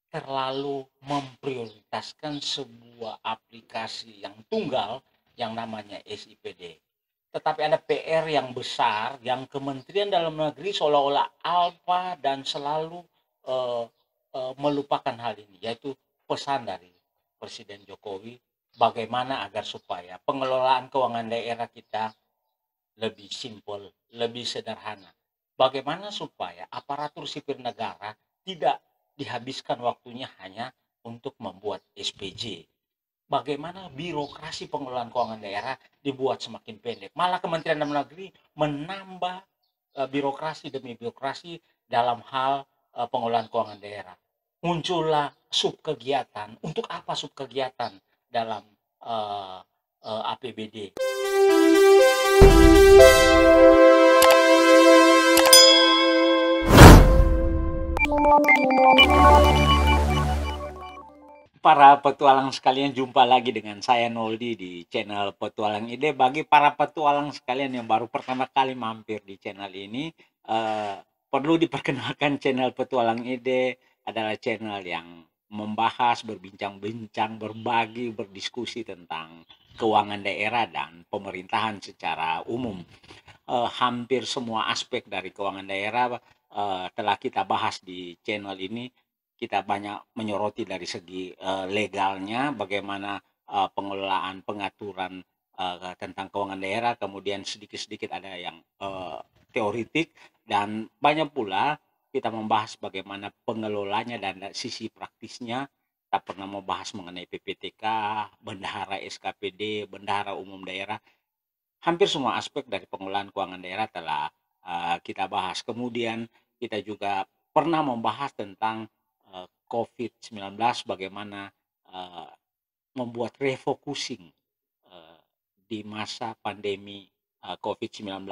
terlalu memprioritaskan sebuah aplikasi yang tunggal yang namanya SIPD. Tetapi ada PR yang besar yang Kementerian Dalam Negeri seolah-olah alfa dan selalu eh, melupakan hal ini, yaitu pesan dari Presiden Jokowi bagaimana agar supaya pengelolaan keuangan daerah kita lebih simpel, lebih sederhana. Bagaimana supaya aparatur sipil negara tidak dihabiskan waktunya hanya untuk membuat SPJ. Bagaimana birokrasi pengelolaan keuangan daerah dibuat semakin pendek. Malah Kementerian Dalam Negeri menambah birokrasi demi birokrasi dalam hal pengelolaan keuangan daerah. Muncullah subkegiatan. Untuk apa subkegiatan dalam APBD? Para petualang sekalian, jumpa lagi dengan saya Noldi di channel Petualang Ide. Bagi para petualang sekalian yang baru pertama kali mampir di channel ini, perlu diperkenalkan channel Petualang Ide adalah channel yang membahas, berbincang-bincang, berbagi, berdiskusi tentang keuangan daerah dan pemerintahan secara umum. Hampir semua aspek dari keuangan daerah telah kita bahas di channel ini. Kita banyak menyoroti dari segi legalnya, bagaimana pengelolaan pengaturan tentang keuangan daerah, kemudian sedikit-sedikit ada yang teoritik, dan banyak pula kita membahas bagaimana pengelolanya dan sisi praktisnya. Kita pernah membahas mengenai PPTK, bendahara SKPD, bendahara umum daerah. Hampir semua aspek dari pengelolaan keuangan daerah telah kita bahas. Kemudian kita juga pernah membahas tentang COVID-19, bagaimana membuat refocusing di masa pandemi COVID-19.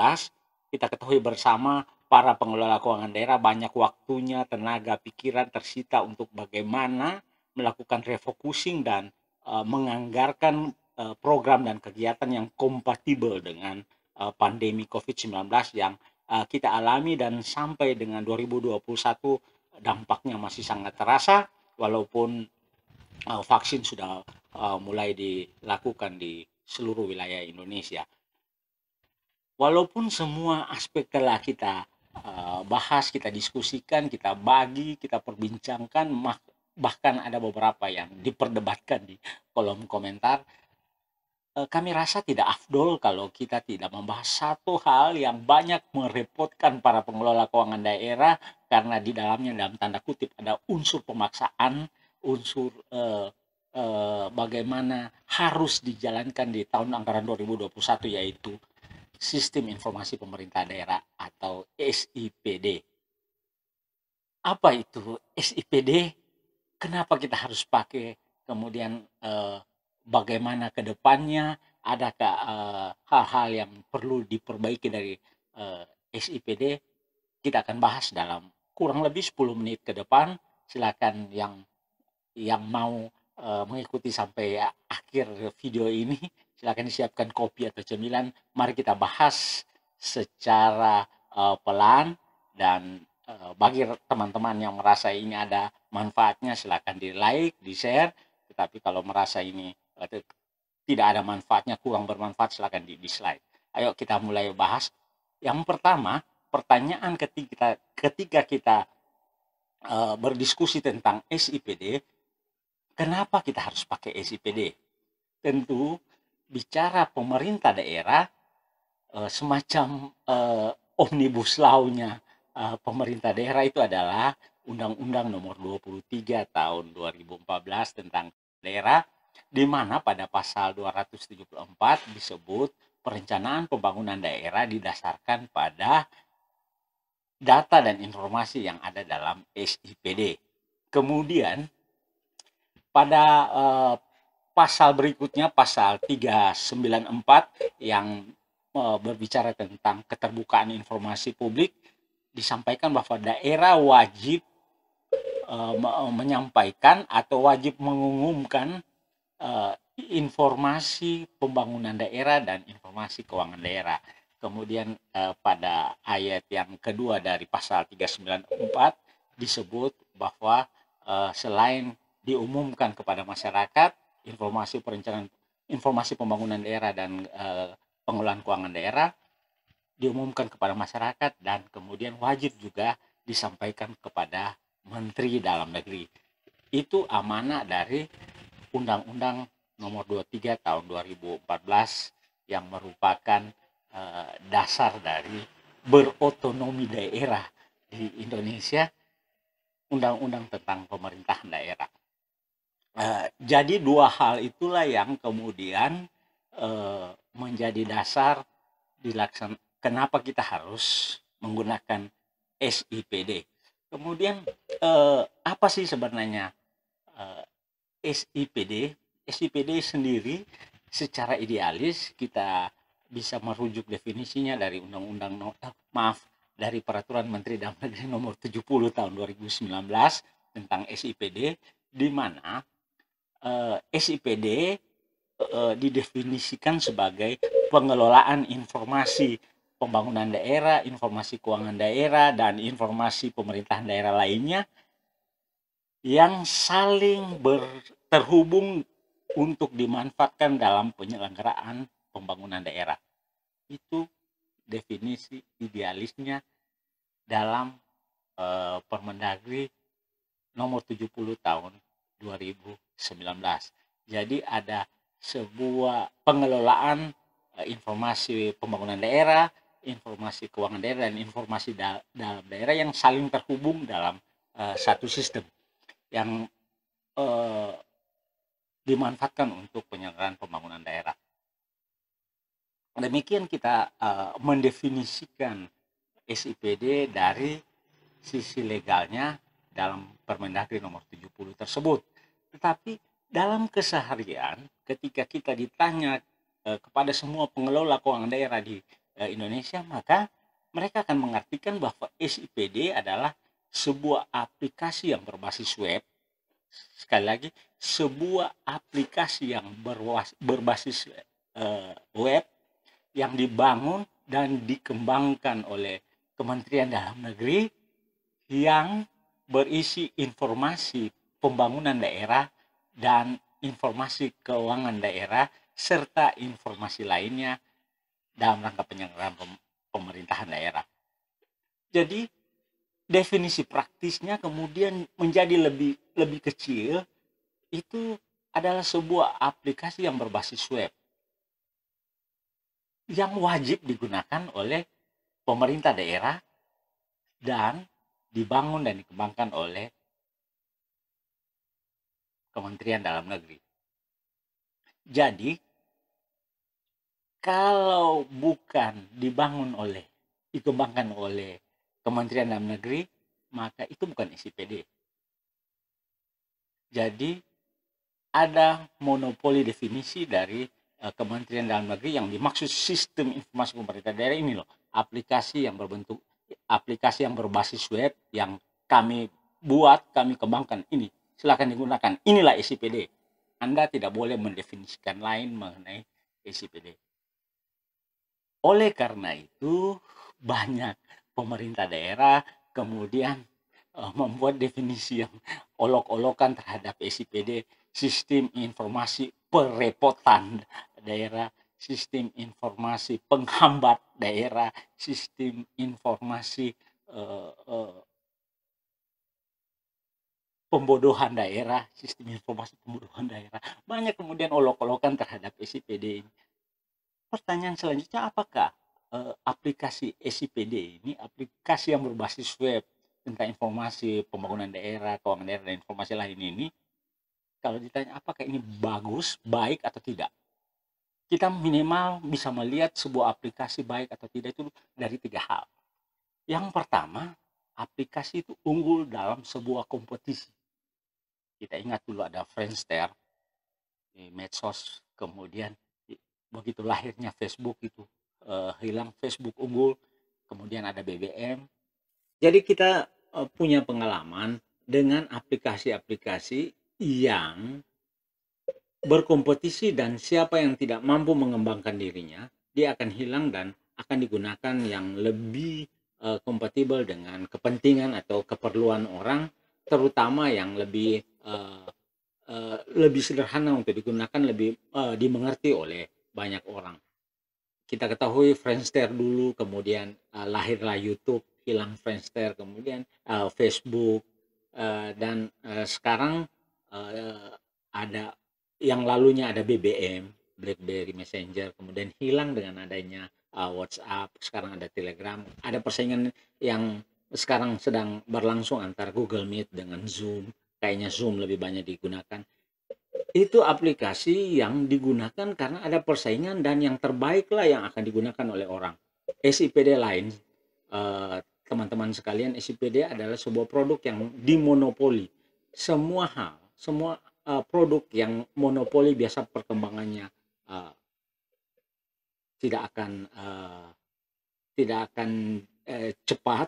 Kita ketahui bersama para pengelola keuangan daerah banyak waktunya, tenaga, pikiran tersita untuk bagaimana melakukan refocusing dan menganggarkan program dan kegiatan yang kompatibel dengan pandemi COVID-19 yang kita alami, dan sampai dengan 2021 dampaknya masih sangat terasa walaupun vaksin sudah mulai dilakukan di seluruh wilayah Indonesia. Walaupun semua aspek telah kita bahas, kita diskusikan, kita bagi, kita perbincangkan, bahkan ada beberapa yang diperdebatkan di kolom komentar, kami rasa tidak afdol kalau kita tidak membahas satu hal yang banyak merepotkan para pengelola keuangan daerah, karena di dalamnya dalam tanda kutip ada unsur pemaksaan, unsur bagaimana harus dijalankan di tahun anggaran 2021, yaitu Sistem Informasi Pemerintah Daerah atau SIPD. Apa itu SIPD? Kenapa kita harus pakai? Kemudian bagaimana ke depannya? Adakah hal-hal yang perlu diperbaiki dari SIPD? Kita akan bahas dalam kurang lebih 10 menit ke depan. Silakan yang mau mengikuti sampai akhir video ini, silakan disiapkan kopi atau cemilan. Mari kita bahas secara pelan, dan bagi teman-teman yang merasa ini ada manfaatnya, silakan di like, di share. Tetapi kalau merasa ini tidak ada manfaatnya, kurang bermanfaat, silakan di dislike. Ayo kita mulai bahas. Yang pertama, pertanyaan ketika kita berdiskusi tentang SIPD, kenapa kita harus pakai SIPD? Tentu bicara pemerintah daerah, semacam omnibus law-nya pemerintah daerah itu adalah Undang-Undang Nomor 23 Tahun 2014 tentang daerah, di mana pada pasal 274 disebut perencanaan pembangunan daerah didasarkan pada data dan informasi yang ada dalam SIPD. Kemudian pada pasal berikutnya, pasal 394 yang berbicara tentang keterbukaan informasi publik, disampaikan bahwa daerah wajib menyampaikan atau wajib mengumumkan informasi pembangunan daerah dan informasi keuangan daerah. Kemudian pada ayat yang kedua dari pasal 394 disebut bahwa selain diumumkan kepada masyarakat informasi pembangunan daerah dan pengelolaan keuangan daerah diumumkan kepada masyarakat dan kemudian wajib juga disampaikan kepada Menteri Dalam Negeri. Itu amanah dari Undang-Undang Nomor 23 Tahun 2014 yang merupakan dasar dari berotonomi daerah di Indonesia, Undang-Undang tentang pemerintahan daerah. Jadi dua hal itulah yang kemudian menjadi dasar kenapa kita harus menggunakan SIPD. Kemudian apa sih sebenarnya SIPD? SIPD sendiri secara idealis kita bisa merujuk definisinya dari dari Peraturan Menteri Dalam Negeri Nomor 70 Tahun 2019 tentang SIPD, di mana SIPD didefinisikan sebagai pengelolaan informasi pembangunan daerah, informasi keuangan daerah, dan informasi pemerintahan daerah lainnya yang saling terhubung untuk dimanfaatkan dalam penyelenggaraan pembangunan daerah. Itu definisi idealisnya dalam Permendagri Nomor 70 Tahun 2019. Jadi ada sebuah pengelolaan informasi pembangunan daerah, informasi keuangan daerah, dan informasi dalam daerah yang saling terhubung dalam satu sistem yang dimanfaatkan untuk penyelenggaraan pembangunan daerah. Demikian kita mendefinisikan SIPD dari sisi legalnya dalam Permendagri Nomor 70 tersebut. Tetapi dalam keseharian ketika kita ditanya kepada semua pengelola keuangan daerah di Indonesia, maka mereka akan mengartikan bahwa SIPD adalah sebuah aplikasi yang berbasis web. Sekali lagi, sebuah aplikasi yang berbasis web yang dibangun dan dikembangkan oleh Kementerian Dalam Negeri yang berisi informasi pembangunan daerah dan informasi keuangan daerah serta informasi lainnya dalam rangka penyelenggaraan pemerintahan daerah. Jadi definisi praktisnya kemudian menjadi lebih kecil, itu adalah sebuah aplikasi yang berbasis web yang wajib digunakan oleh pemerintah daerah dan dibangun dan dikembangkan oleh Kementerian Dalam Negeri. Jadi kalau bukan dikembangkan oleh Kementerian Dalam Negeri, maka itu bukan SIPD. Jadi ada monopoli definisi dari Kementerian Dalam Negeri yang dimaksud sistem informasi pemerintah daerah ini loh, aplikasi yang berbasis web yang kami kembangkan ini, silakan digunakan, inilah SIPD. Anda tidak boleh mendefinisikan lain mengenai SIPD. Oleh karena itu banyak pemerintah daerah kemudian membuat definisi yang olok-olokan terhadap SIPD, sistem informasi perepotan daerah, sistem informasi penghambat daerah, sistem informasi pembodohan daerah, sistem informasi pembodohan daerah. Banyak kemudian olok-olokan terhadap SIPD ini. Pertanyaan selanjutnya, apakah aplikasi SIPD ini aplikasi yang berbasis web tentang informasi pembangunan daerah, keuangan daerah, dan informasi lain ini, kalau ditanya apakah ini bagus, baik atau tidak, kita minimal bisa melihat sebuah aplikasi baik atau tidak itu dari 3 hal. Yang pertama, aplikasi itu unggul dalam sebuah kompetisi. Kita ingat dulu ada Friendster di medsos, kemudian begitu lahirnya Facebook itu hilang, Facebook unggul, kemudian ada BBM. Jadi kita punya pengalaman dengan aplikasi-aplikasi yang berkompetisi, dan siapa yang tidak mampu mengembangkan dirinya, dia akan hilang dan akan digunakan yang lebih kompatibel dengan kepentingan atau keperluan orang terutama yang lebih sederhana untuk digunakan, lebih dimengerti oleh banyak orang. Kita ketahui Friendster dulu, kemudian lahirlah YouTube, hilang Friendster, kemudian Facebook, dan sekarang ada yang lalunya ada BBM, BlackBerry Messenger, kemudian hilang dengan adanya WhatsApp, sekarang ada Telegram, ada persaingan yang sekarang sedang berlangsung antara Google Meet dengan Zoom, kayaknya Zoom lebih banyak digunakan. Itu aplikasi yang digunakan karena ada persaingan dan yang terbaik lah yang akan digunakan oleh orang. SIPD lain, teman-teman sekalian, SIPD adalah sebuah produk yang dimonopoli. Semua hal, semua produk yang monopoli biasa perkembangannya uh, tidak akan cepat,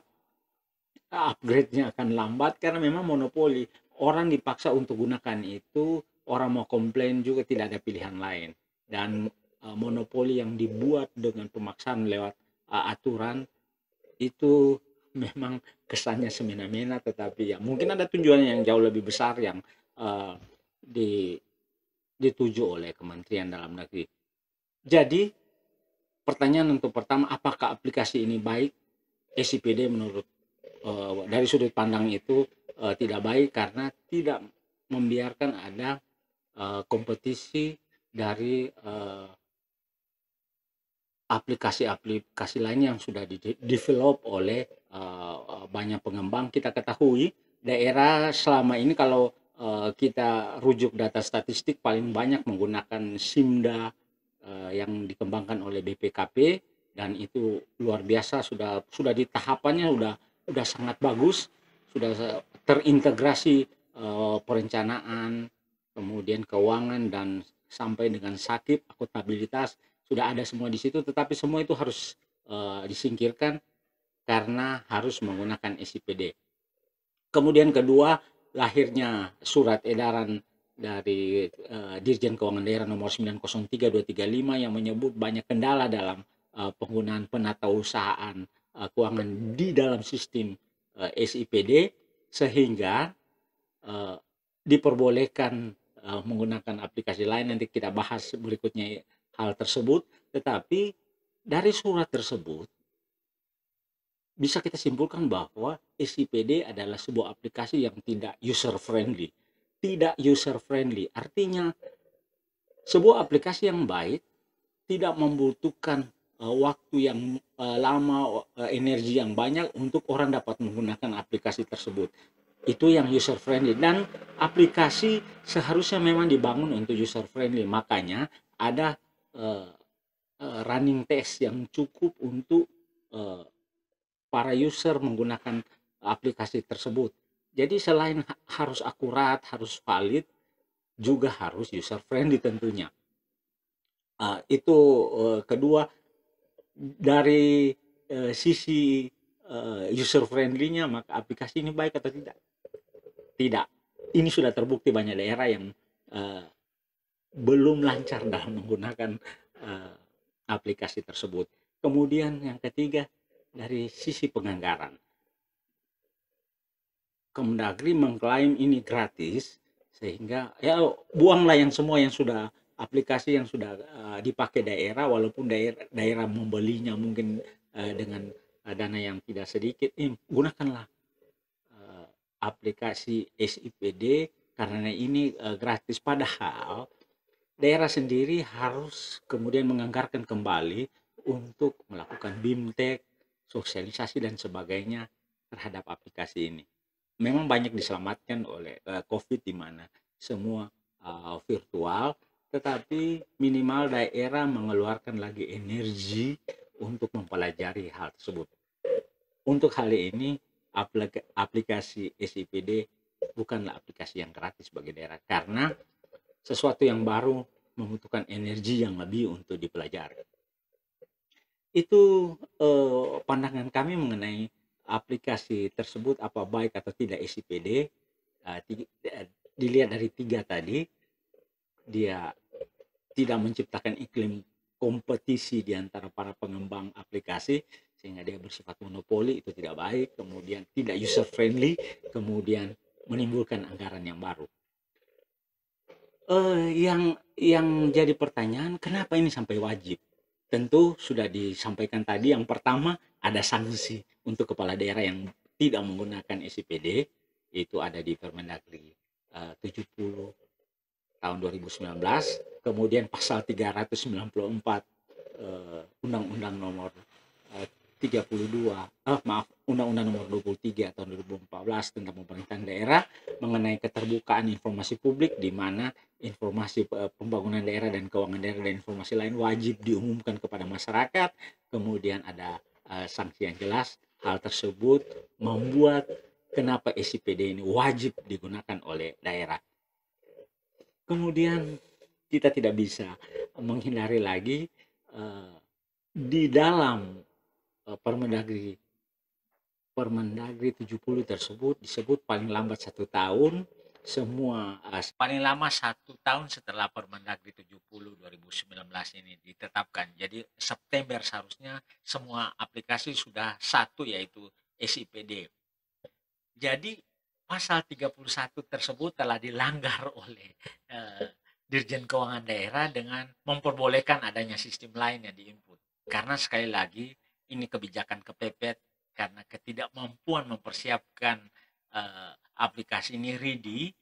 upgrade-nya akan lambat karena memang monopoli. Orang dipaksa untuk gunakan itu, orang mau komplain juga tidak ada pilihan lain. Dan monopoli yang dibuat dengan pemaksaan lewat aturan itu memang kesannya semena-mena, tetapi ya mungkin ada tujuan yang jauh lebih besar yang uh, di, dituju oleh Kementerian Dalam Negeri. Jadi pertanyaan untuk pertama, apakah aplikasi ini baik? SIPD menurut dari sudut pandang itu tidak baik karena tidak membiarkan ada kompetisi dari aplikasi-aplikasi lain yang sudah di-develop oleh banyak pengembang. Kita ketahui daerah selama ini kalau kita rujuk data statistik paling banyak menggunakan SIMDA yang dikembangkan oleh BPKP, dan itu luar biasa, sudah di tahapannya sudah sangat bagus, sudah terintegrasi perencanaan, kemudian keuangan, dan sampai dengan sakit akuntabilitas sudah ada semua di situ, tetapi semua itu harus disingkirkan karena harus menggunakan SIPD. Kemudian kedua, lahirnya surat edaran dari Dirjen Keuangan Daerah nomor 903235 yang menyebut banyak kendala dalam penggunaan penatausahaan keuangan di dalam sistem SIPD, sehingga diperbolehkan menggunakan aplikasi lain. Nanti kita bahas berikutnya hal tersebut, tetapi dari surat tersebut bisa kita simpulkan bahwa SIPD adalah sebuah aplikasi yang tidak user friendly. Tidak user friendly artinya sebuah aplikasi yang baik tidak membutuhkan waktu yang lama, energi yang banyak untuk orang dapat menggunakan aplikasi tersebut. Itu yang user friendly, dan aplikasi seharusnya memang dibangun untuk user friendly. Makanya ada running test yang cukup untuk para user menggunakan aplikasi tersebut. Jadi selain harus akurat, harus valid, juga harus user friendly tentunya. Itu kedua. Dari sisi user friendly-nya, maka aplikasi ini baik atau tidak? Tidak. Ini sudah terbukti banyak daerah yang belum lancar dalam menggunakan aplikasi tersebut. Kemudian yang ketiga, dari sisi penganggaran. Kemendagri mengklaim ini gratis, sehingga ya buanglah yang semua yang sudah aplikasi yang sudah dipakai daerah, walaupun daerah membelinya mungkin dengan dana yang tidak sedikit. Gunakanlah aplikasi SIPD karena ini gratis. Padahal daerah sendiri harus kemudian menganggarkan kembali untuk melakukan BIMTEK, sosialisasi dan sebagainya terhadap aplikasi ini. Memang banyak diselamatkan oleh COVID, di mana semua virtual, tetapi minimal daerah mengeluarkan lagi energi untuk mempelajari hal tersebut. Untuk hal ini, aplikasi SIPD bukanlah aplikasi yang gratis bagi daerah, karena sesuatu yang baru membutuhkan energi yang lebih untuk dipelajari. Itu pandangan kami mengenai aplikasi tersebut, apa baik atau tidak SIPD. Dilihat dari tiga tadi, dia tidak menciptakan iklim kompetisi di antara para pengembang aplikasi sehingga dia bersifat monopoli, itu tidak baik. Kemudian tidak user friendly, kemudian menimbulkan anggaran yang baru. Yang jadi pertanyaan, kenapa ini sampai wajib? Tentu sudah disampaikan tadi, yang pertama ada sanksi untuk kepala daerah yang tidak menggunakan SIPD, itu ada di Permendagri 70 tahun 2019, kemudian pasal 394 Undang-Undang nomor 32, Undang-Undang nomor 23 tahun 2014 tentang pemerintahan daerah mengenai keterbukaan informasi publik, di mana informasi pembangunan daerah dan keuangan daerah dan informasi lain wajib diumumkan kepada masyarakat. Kemudian ada sanksi yang jelas. Hal tersebut membuat kenapa SIPD ini wajib digunakan oleh daerah. Kemudian kita tidak bisa menghindari lagi di dalam Permendagri 70 tersebut disebut paling lambat 1 tahun semua paling lama 1 tahun setelah Permendagri 70 2019 ini ditetapkan. Jadi September seharusnya semua aplikasi sudah satu, yaitu SIPD. Jadi pasal 31 tersebut telah dilanggar oleh Dirjen Keuangan Daerah dengan memperbolehkan adanya sistem lain yang diinput. Karena sekali lagi ini kebijakan kepepet karena ketidakmampuan mempersiapkan aplikasi ini ready.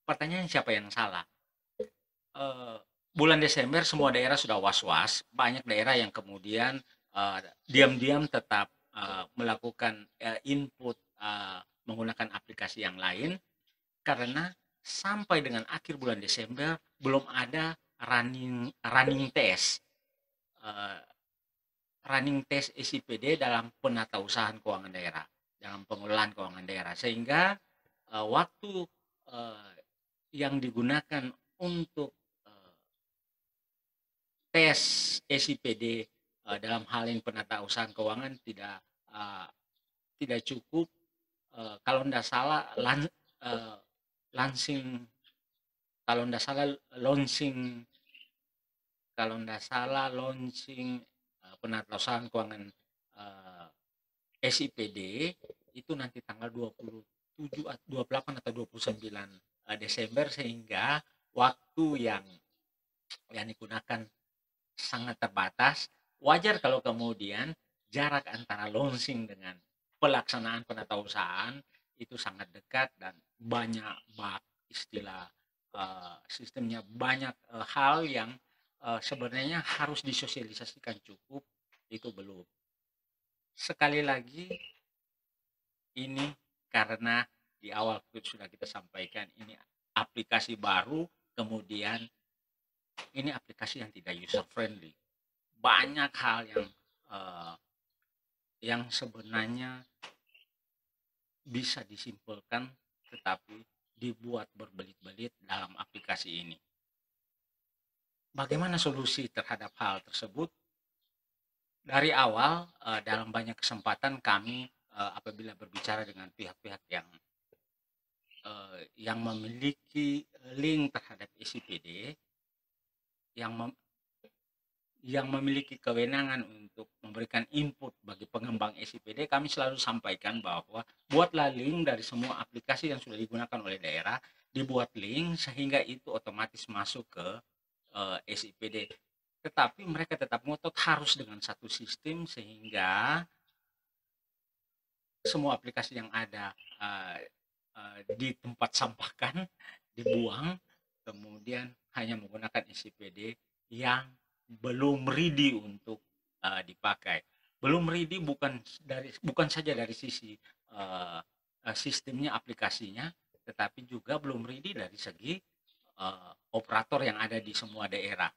Pertanyaan siapa yang salah? Bulan Desember semua daerah sudah was-was, banyak daerah yang kemudian diam-diam tetap melakukan input menggunakan aplikasi yang lain, karena sampai dengan akhir bulan Desember belum ada running test SIPD dalam penatausahaan keuangan daerah, dalam pengelolaan keuangan daerah, sehingga waktu yang digunakan untuk tes SIPD dalam hal ini penatausahaan keuangan tidak cukup. Kalau tidak salah launching penatausahaan keuangan SIPD itu nanti tanggal 27, 28 atau 29 Desember, sehingga waktu yang digunakan sangat terbatas. Wajar kalau kemudian jarak antara launching dengan pelaksanaan penatausahaan itu sangat dekat dan banyak bug, istilah sistemnya, banyak hal yang sebenarnya harus disosialisasikan cukup, itu belum. Sekali lagi ini karena di awal sudah kita sampaikan ini aplikasi baru, kemudian ini aplikasi yang tidak user friendly. Banyak hal yang sebenarnya bisa disimpulkan tetapi dibuat berbelit-belit dalam aplikasi ini. Bagaimana solusi terhadap hal tersebut? Dari awal dalam banyak kesempatan kami apabila berbicara dengan pihak-pihak yang memiliki link terhadap SIPD, yang memiliki kewenangan untuk memberikan input bagi pengembang SIPD, kami selalu sampaikan bahwa buatlah link dari semua aplikasi yang sudah digunakan oleh daerah, dibuat link sehingga itu otomatis masuk ke SIPD. Tetapi mereka tetap ngotot harus dengan satu sistem, sehingga semua aplikasi yang ada di tempat sampahkan, dibuang, kemudian hanya menggunakan SIPD yang belum ready untuk dipakai. Belum ready bukan saja dari sisi sistemnya, aplikasinya, tetapi juga belum ready dari segi operator yang ada di semua daerah.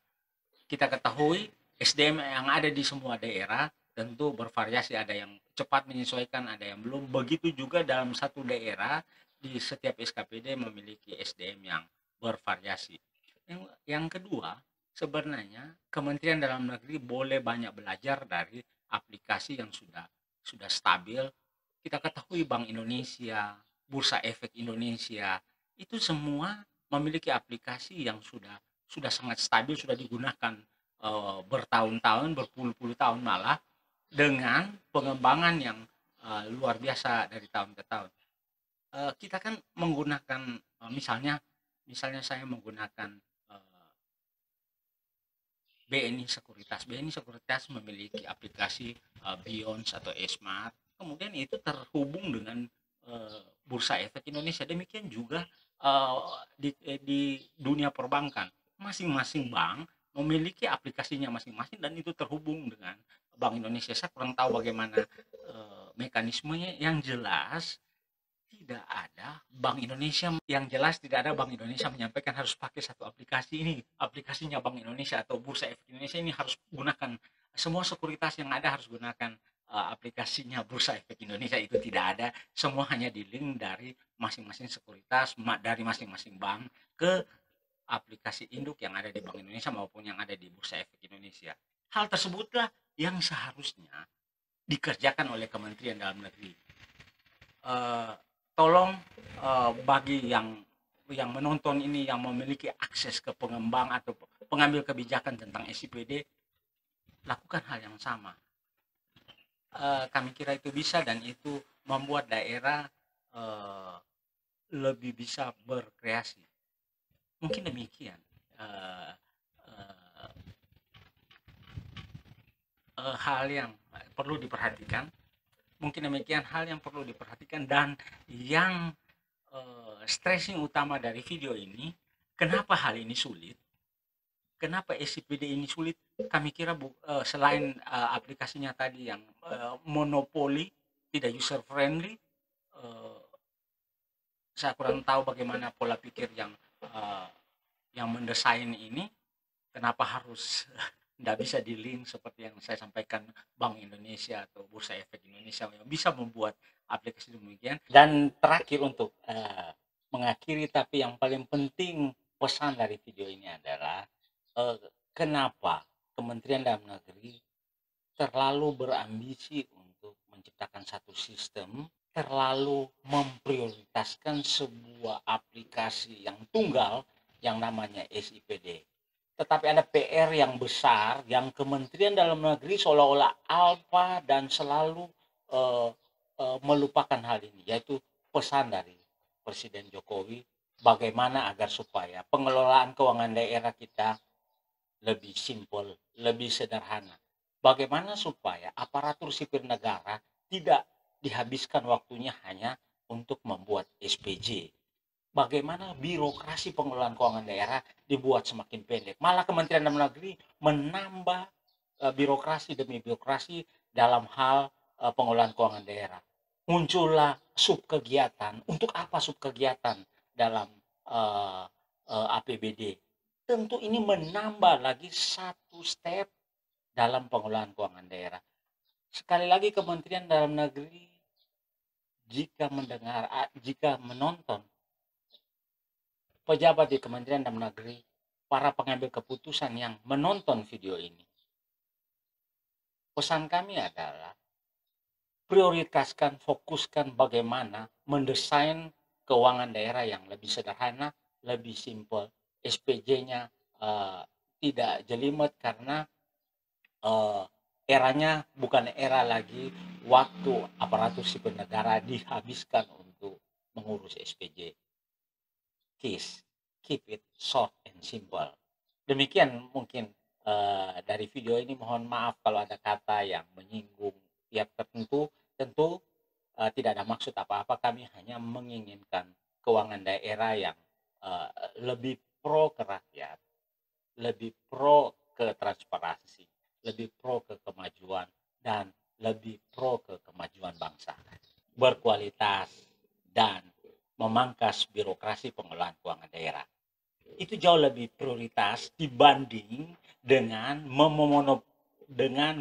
Kita ketahui SDM yang ada di semua daerah tentu bervariasi, ada yang cepat menyesuaikan, ada yang belum. Begitu juga dalam satu daerah, di setiap SKPD memiliki SDM yang bervariasi. Yang kedua, sebenarnya Kementerian Dalam Negeri boleh banyak belajar dari aplikasi yang sudah stabil. Kita ketahui Bank Indonesia, Bursa Efek Indonesia, itu semua memiliki aplikasi yang sudah sangat stabil, sudah digunakan bertahun-tahun, berpuluh-puluh tahun malah, dengan pengembangan yang luar biasa dari tahun ke tahun. Kita kan menggunakan, misalnya saya menggunakan, BNI Sekuritas. BNI Sekuritas memiliki aplikasi, Beyond atau eSmart, kemudian itu terhubung dengan, Bursa Efek Indonesia. Demikian juga, di dunia perbankan. Masing-masing bank memiliki aplikasinya masing-masing dan itu terhubung dengan Bank Indonesia. Saya kurang tahu bagaimana, mekanismenya, yang jelas tidak ada Bank Indonesia, yang jelas tidak ada Bank Indonesia menyampaikan harus pakai satu aplikasi ini, aplikasinya Bank Indonesia atau Bursa Efek Indonesia ini harus gunakan, semua sekuritas yang ada harus gunakan, aplikasinya Bursa Efek Indonesia. Itu tidak ada, semua hanya di link dari masing-masing sekuritas, dari masing-masing bank ke aplikasi induk yang ada di Bank Indonesia maupun yang ada di Bursa Efek Indonesia. Hal tersebutlah yang seharusnya dikerjakan oleh Kementerian Dalam Negeri. eh, Tolong, bagi yang menonton ini yang memiliki akses ke pengembang atau pengambil kebijakan tentang SIPD, lakukan hal yang sama. Kami kira itu bisa dan itu membuat daerah, eh, lebih bisa berkreasi. Mungkin demikian, eh, eh, hal yang perlu diperhatikan. Mungkin demikian hal yang perlu diperhatikan dan yang, stressing utama dari video ini, kenapa hal ini sulit? Kenapa SCPD ini sulit? Kami kira selain, aplikasinya tadi yang, monopoli, tidak user friendly, eh, saya kurang tahu bagaimana pola pikir yang mendesain ini. Kenapa harus tidak bisa di link seperti yang saya sampaikan Bank Indonesia atau Bursa Efek Indonesia yang bisa membuat aplikasi demikian. Dan terakhir untuk, mengakhiri, tapi yang paling penting pesan dari video ini adalah, kenapa Kementerian Dalam Negeri terlalu berambisi untuk menciptakan satu sistem, terlalu memprioritaskan sebuah aplikasi yang tunggal yang namanya SIPD. Tetapi ada PR yang besar yang Kementerian Dalam Negeri seolah-olah alfa dan selalu, uh, melupakan hal ini, yaitu pesan dari Presiden Jokowi bagaimana agar supaya pengelolaan keuangan daerah kita lebih simpel, lebih sederhana. Bagaimana supaya aparatur sipil negara tidak dihabiskan waktunya hanya untuk membuat SPJ. Bagaimana birokrasi pengelolaan keuangan daerah dibuat semakin pendek. Malah Kementerian Dalam Negeri menambah, birokrasi demi birokrasi dalam hal, pengelolaan keuangan daerah. Muncullah subkegiatan. Untuk apa subkegiatan dalam, APBD? Tentu ini menambah lagi satu step dalam pengelolaan keuangan daerah. Sekali lagi Kementerian Dalam Negeri jika menonton pejabat di Kementerian Dalam Negeri, para pengambil keputusan yang menonton video ini, pesan kami adalah prioritaskan, fokuskan bagaimana mendesain keuangan daerah yang lebih sederhana, lebih simpel. SPJ-nya, tidak jelimet karena, eranya bukan era lagi waktu aparatur sipil negara dihabiskan untuk mengurus SPJ. Keep it short and simple. Demikian mungkin, dari video ini. Mohon maaf kalau ada kata yang menyinggung pihak tertentu. Tentu, tidak ada maksud apa-apa. Kami hanya menginginkan keuangan daerah yang, lebih pro ke rakyat, lebih pro ke transparansi, lebih pro ke kemajuan, dan lebih pro ke kemajuan bangsa. Berkualitas dan memangkas birokrasi pengelolaan keuangan daerah. Itu jauh lebih prioritas dibanding dengan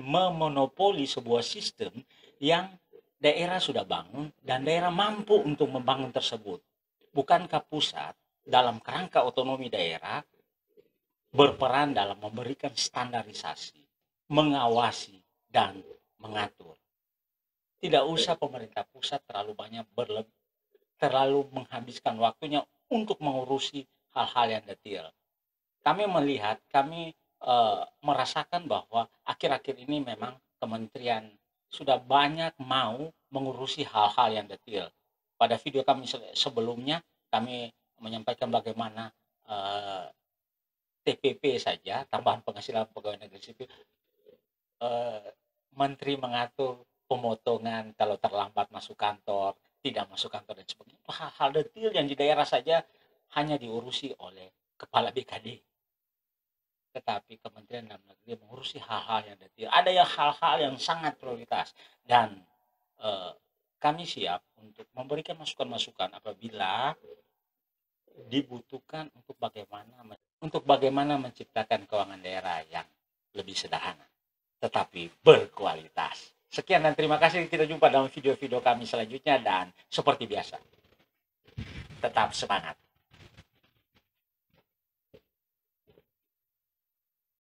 memonopoli sebuah sistem yang daerah sudah bangun dan daerah mampu untuk membangun tersebut. Bukankah pusat dalam kerangka otonomi daerah berperan dalam memberikan standarisasi, mengawasi, dan mengatur? Tidak usah pemerintah pusat terlalu menghabiskan waktunya untuk mengurusi hal-hal yang detail. Kami merasakan bahwa akhir-akhir ini memang kementerian sudah banyak mau mengurusi hal-hal yang detail. pada video kami sebelumnya kami menyampaikan bagaimana TPP saja, tambahan penghasilan pegawai negeri sipil, menteri mengatur pemotongan kalau terlambat masuk kantor, tidak masuk kantor dan sebagainya. Hal-hal detail yang di daerah saja hanya diurusi oleh kepala BKD. Tetapi Kementerian Dalam Negeri mengurusi hal-hal yang detail. Ada yang hal-hal yang sangat prioritas dan kami siap untuk memberikan masukan-masukan apabila dibutuhkan untuk bagaimana menciptakan keuangan daerah yang lebih sederhana tetapi berkualitas. Sekian dan terima kasih. Kita jumpa dalam video-video kami selanjutnya dan seperti biasa tetap semangat.